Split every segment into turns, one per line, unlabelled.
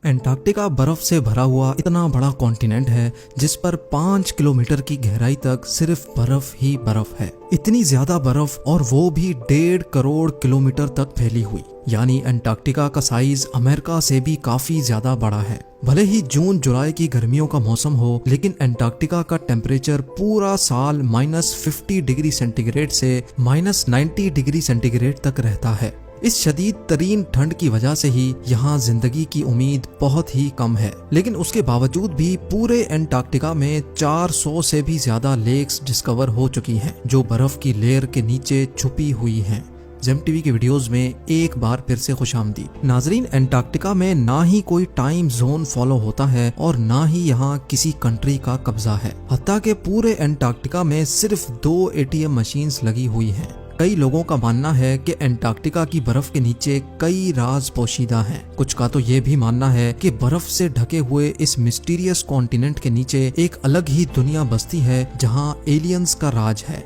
Antarctica बर्फ से भरा हुआ इतना बड़ा कॉन्टिनेंट है जिस पर 5 किलोमीटर की गहराई तक सिर्फ बर्फ ही बर्फ है। इतनी ज्यादा बर्फ, और वो भी 1.5 करोड़ किलोमीटर तक फैली हुई। यानी एंटार्क्टिका का साइज अमेरिका से भी काफी ज्यादा बड़ा है। भले ही जून जुलाई की गर्मियों का मौसम हो, लेकिन एंटार्क्टिका का टेम्परेचर पूरा साल -50 डिग्री सेंटीग्रेड से -90 डिग्री सेंटीग्रेड तक रहता है। इस शदीद तरीन ठंड की वजह से ही यहाँ जिंदगी की उम्मीद बहुत ही कम है। लेकिन उसके बावजूद भी पूरे एंटार्क्टिका में 400 से भी ज्यादा लेक्स डिस्कवर हो चुकी हैं, जो बर्फ की लेयर के नीचे छुपी हुई हैं। जेम टीवी के वीडियोस में एक बार फिर से खुशामदीद। नाजरीन, एंटार्क्टिका में ना ही कोई टाइम जोन फॉलो होता है और ना ही यहाँ किसी कंट्री का कब्जा है। हत्ता के पूरे एंटार्क्टिका में सिर्फ 2 ATM मशीन्स लगी हुई हैं। कई लोगों का मानना है कि एंटार्क्टिका की बर्फ के नीचे कई राज पोशीदा हैं। कुछ का तो ये भी मानना है कि बर्फ से ढके हुए इस मिस्टीरियस कॉन्टिनेंट के नीचे एक अलग ही दुनिया बसती है जहां एलियंस का राज है।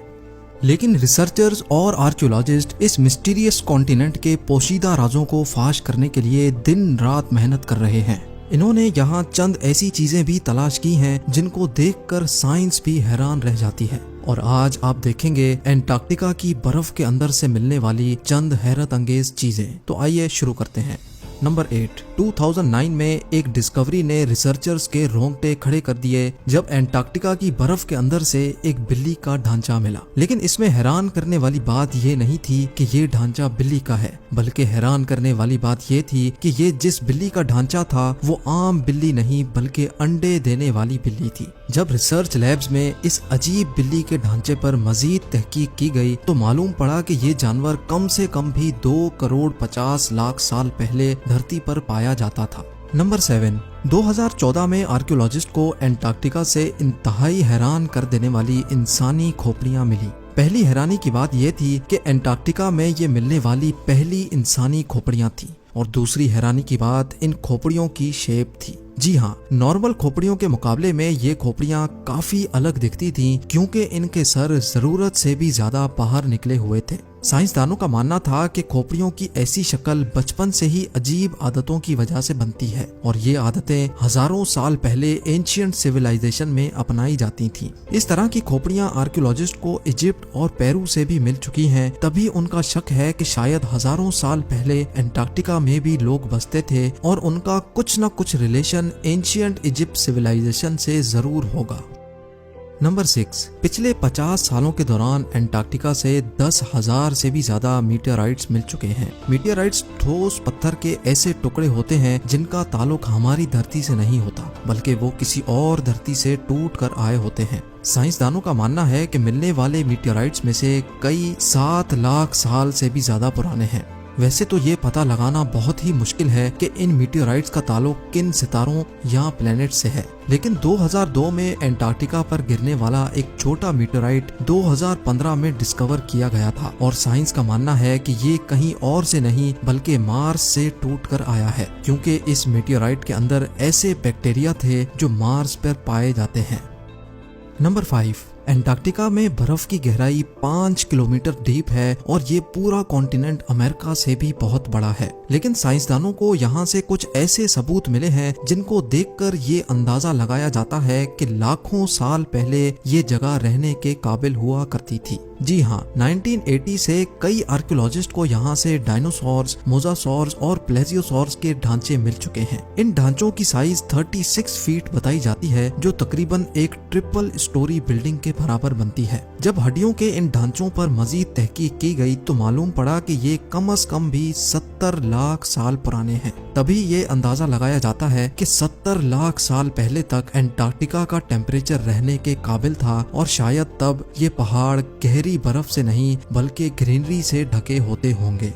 लेकिन रिसर्चर्स और आर्कियोलॉजिस्ट इस मिस्टीरियस कॉन्टिनेंट के पोशीदा राजों को फाश करने के लिए दिन रात मेहनत कर रहे हैं। इन्होंने यहाँ चंद ऐसी चीजें भी तलाश की हैं जिनको देखकर साइंस भी हैरान रह जाती है। और आज आप देखेंगे एंटार्क्टिका की बर्फ के अंदर से मिलने वाली चंद हैरत अंगेज चीजें। तो आइए शुरू करते हैं। नंबर 8। 2009 में एक डिस्कवरी ने रिसर्चर्स के रोंगटे खड़े कर दिए जब एंटार्क्टिका की बर्फ के अंदर से एक बिल्ली का ढांचा मिला। लेकिन इसमें हैरान करने वाली बात ये नहीं थी कि ये ढांचा बिल्ली का है, बल्कि हैरान करने वाली बात ये थी कि ये जिस बिल्ली का ढांचा था वो आम बिल्ली नहीं बल्कि अंडे देने वाली बिल्ली थी। जब रिसर्च लैब्स में इस अजीब बिल्ली के ढांचे पर मजीद तहकीक की गई तो मालूम पड़ा कि ये जानवर कम से कम भी 2 करोड़ 50 लाख साल पहले धरती पर पाया जाता था। नंबर 7। 2014 में आर्कियोलॉजिस्ट को एंटार्क्टिका से इंतहाई हैरान कर देने वाली इंसानी खोपड़ियां मिली। पहली हैरानी की बात यह थी कि एंटार्क्टिका में ये मिलने वाली पहली इंसानी खोपड़ियां थी, और दूसरी हैरानी की बात इन खोपड़ियों की शेप थी। जी हाँ, नॉर्मल खोपड़ियों के मुकाबले में ये खोपड़ियां काफी अलग दिखती थीं क्योंकि इनके सर जरूरत से भी ज्यादा बाहर निकले हुए थे। साइंसदानों का मानना था कि खोपड़ियों की ऐसी शक्ल बचपन से ही अजीब आदतों की वजह से बनती है, और ये आदतें हजारों साल पहले एंशिएंट सिविलाइजेशन में अपनाई जाती थीं। इस तरह की खोपड़ियां आर्कियोलॉजिस्ट को इजिप्ट और पेरू से भी मिल चुकी हैं। तभी उनका शक है कि शायद हजारों साल पहले एंटार्क्टिका में भी लोग बसते थे और उनका कुछ न कुछ रिलेशन एंशिएंट इजिप्ट सिविलाइजेशन से जरूर होगा। नंबर 6। पिछले 50 सालों के दौरान एंटार्क्टिका से 10,000 से भी ज्यादा मीटियोराइट्स मिल चुके हैं। मीटियोराइट्स ठोस पत्थर के ऐसे टुकड़े होते हैं जिनका ताल्लुक हमारी धरती से नहीं होता, बल्कि वो किसी और धरती से टूट कर आए होते हैं। साइंसदानों का मानना है कि मिलने वाले मीटियोराइट्स में से कई 7 लाख साल से भी ज्यादा पुराने हैं। वैसे तो ये पता लगाना बहुत ही मुश्किल है कि इन मीटियोराइट्स का ताल्लुक किन सितारों या प्लेनेट से है, लेकिन 2002 में एंटार्क्टिका पर गिरने वाला एक छोटा मीटियोराइट 2015 में डिस्कवर किया गया था, और साइंस का मानना है कि ये कहीं और से नहीं बल्कि मार्स से टूटकर आया है, क्योंकि इस मीटियोराइट के अंदर ऐसे बैक्टीरिया थे जो मार्स पर पाए जाते हैं। नंबर 5। एंटार्क्टिका में बर्फ की गहराई 5 किलोमीटर डीप है, और ये पूरा कॉन्टिनेंट अमेरिका से भी बहुत बड़ा है। लेकिन साइंसदानों को यहाँ से कुछ ऐसे सबूत मिले हैं जिनको देखकर ये अंदाजा लगाया जाता है कि लाखों साल पहले ये जगह रहने के काबिल हुआ करती थी। जी हाँ, 1980 से कई आर्कियोलॉजिस्ट को यहाँ से डायनासोर्स, मोजासोर्स और प्लेजियोसोर्स के ढांचे मिल चुके हैं। इन ढांचों की साइज 36 फीट बताई जाती है, जो तकरीबन एक ट्रिपल स्टोरी बिल्डिंग के बराबर बनती है। जब हड्डियों के इन ढांचों पर मजीद तहकीक की गई तो मालूम पड़ा कि ये कम से कम भी 70 लाख साल पुराने हैं। तभी ये अंदाजा लगाया जाता है कि 70 लाख साल पहले तक एंटार्क्टिका का टेम्परेचर रहने के काबिल था, और शायद तब ये पहाड़ गहरी बर्फ से नहीं बल्कि ग्रीनरी से ढके होते होंगे।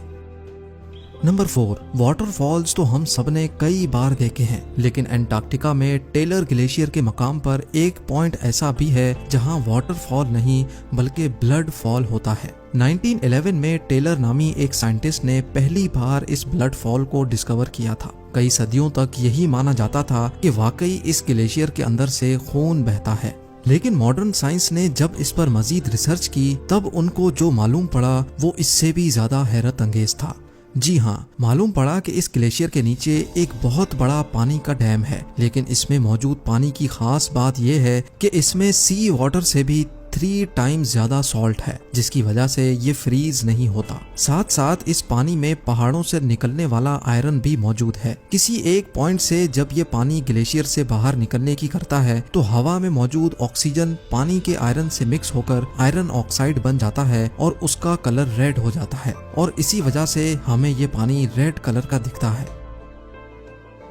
नंबर 4। वाटरफॉल्स तो हम सबने कई बार देखे हैं, लेकिन एंटार्क्टिका में टेलर ग्लेशियर के मकाम पर एक पॉइंट ऐसा भी है जहां वाटरफॉल नहीं बल्कि ब्लड फॉल होता है। 1911 में टेलर नामी एक साइंटिस्ट ने पहली बार इस ब्लड फॉल को डिस्कवर किया था। कई सदियों तक यही माना जाता था कि वाकई इस ग्लेशियर के अंदर से खून बहता है, लेकिन मॉडर्न साइंस ने जब इस पर मजीद रिसर्च की तब उनको जो मालूम पड़ा वो इससे भी ज्यादा हैरत अंगेज था। जी हाँ, मालूम पड़ा कि इस ग्लेशियर के नीचे एक बहुत बड़ा पानी का डैम है, लेकिन इसमें मौजूद पानी की खास बात यह है कि इसमें सी वाटर से भी 3 टाइम्स ज्यादा सॉल्ट है, जिसकी वजह से ये फ्रीज नहीं होता। साथ साथ इस पानी में पहाड़ों से निकलने वाला आयरन भी मौजूद है। किसी एक पॉइंट से जब ये पानी ग्लेशियर से बाहर निकलने की करता है तो हवा में मौजूद ऑक्सीजन पानी के आयरन से मिक्स होकर आयरन ऑक्साइड बन जाता है और उसका कलर रेड हो जाता है, और इसी वजह से हमें ये पानी रेड कलर का दिखता है।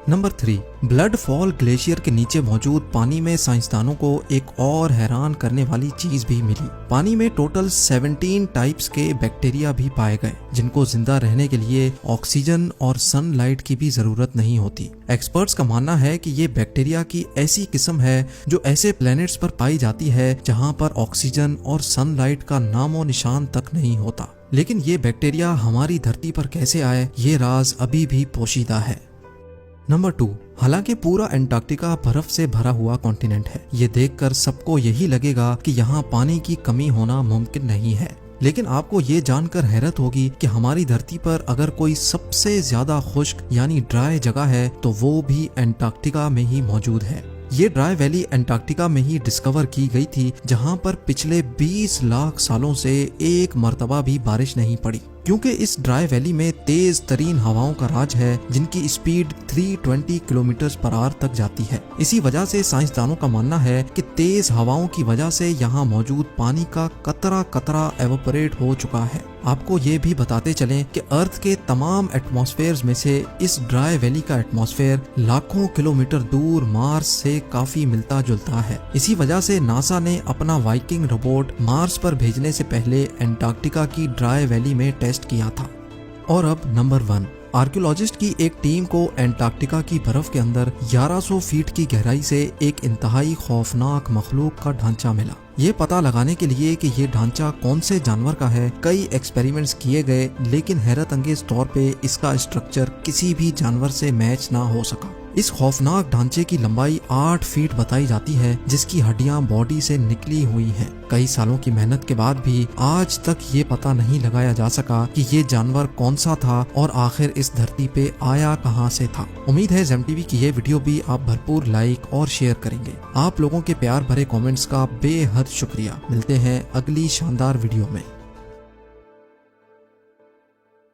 नंबर 3, ब्लड फॉल ग्लेशियर के नीचे मौजूद पानी में साइंसदानों को एक और हैरान करने वाली चीज भी मिली। पानी में टोटल 17 टाइप्स के बैक्टीरिया भी पाए गए, जिनको जिंदा रहने के लिए ऑक्सीजन और सनलाइट की भी जरूरत नहीं होती। एक्सपर्ट्स का मानना है कि ये बैक्टीरिया की ऐसी किस्म है जो ऐसे प्लैनेट्स पर पाई जाती है जहाँ पर ऑक्सीजन और सनलाइट का नामो निशान तक नहीं होता। लेकिन ये बैक्टीरिया हमारी धरती पर कैसे आए, ये राज अभी भी पोशीदा है। नंबर 2, हालांकि पूरा एंटार्क्टिका बर्फ से भरा हुआ कॉन्टिनेंट है, ये देखकर सबको यही लगेगा कि यहाँ पानी की कमी होना मुमकिन नहीं है। लेकिन आपको ये जानकर हैरत होगी कि हमारी धरती पर अगर कोई सबसे ज्यादा खुश्क यानी ड्राई जगह है तो वो भी एंटार्क्टिका में ही मौजूद है। ये ड्राई वैली एंटार्क्टिका में ही डिस्कवर की गई थी, जहाँ पर पिछले 20 लाख सालों से एक मर्तबा भी बारिश नहीं पड़ी, क्योंकि इस ड्राई वैली में तेज तरीन हवाओं का राज है जिनकी स्पीड 320 किलोमीटर पर आवर तक जाती है। इसी वजह से साइंसदानों का मानना है कि तेज हवाओं की वजह से यहाँ मौजूद पानी का कतरा कतरा एवोपरेट हो चुका है। आपको ये भी बताते चलें कि अर्थ के तमाम एटमॉस्फेयर्स में से इस ड्राई वैली का एटमॉस्फेयर लाखों किलोमीटर दूर मार्स से काफी मिलता जुलता है। इसी वजह से नासा ने अपना वाइकिंग रोबोट मार्स पर भेजने से पहले एंटार्क्टिका की ड्राई वैली में टेस्ट किया था। और अब नंबर 1, आर्कियोलॉजिस्ट की एक टीम को एंटार्क्टिका की बर्फ के अंदर 1100 फीट की गहराई से एक इंतहाई खौफनाक मखलूक का ढांचा मिला। ये पता लगाने के लिए कि ये ढांचा कौन से जानवर का है, कई एक्सपेरिमेंट्स किए गए, लेकिन हैरत अंगेज तौर पे इसका स्ट्रक्चर किसी भी जानवर से मैच ना हो सका। इस खौफनाक ढांचे की लंबाई 8 फीट बताई जाती है, जिसकी हड्डियां बॉडी से निकली हुई हैं। कई सालों की मेहनत के बाद भी आज तक ये पता नहीं लगाया जा सका कि ये जानवर कौन सा था और आखिर इस धरती पे आया कहां से था। उम्मीद है जेम टीवी की ये वीडियो भी आप भरपूर लाइक और शेयर करेंगे। आप लोगों के प्यार भरे कमेंट्स का बेहद शुक्रिया। मिलते हैं अगली शानदार वीडियो में।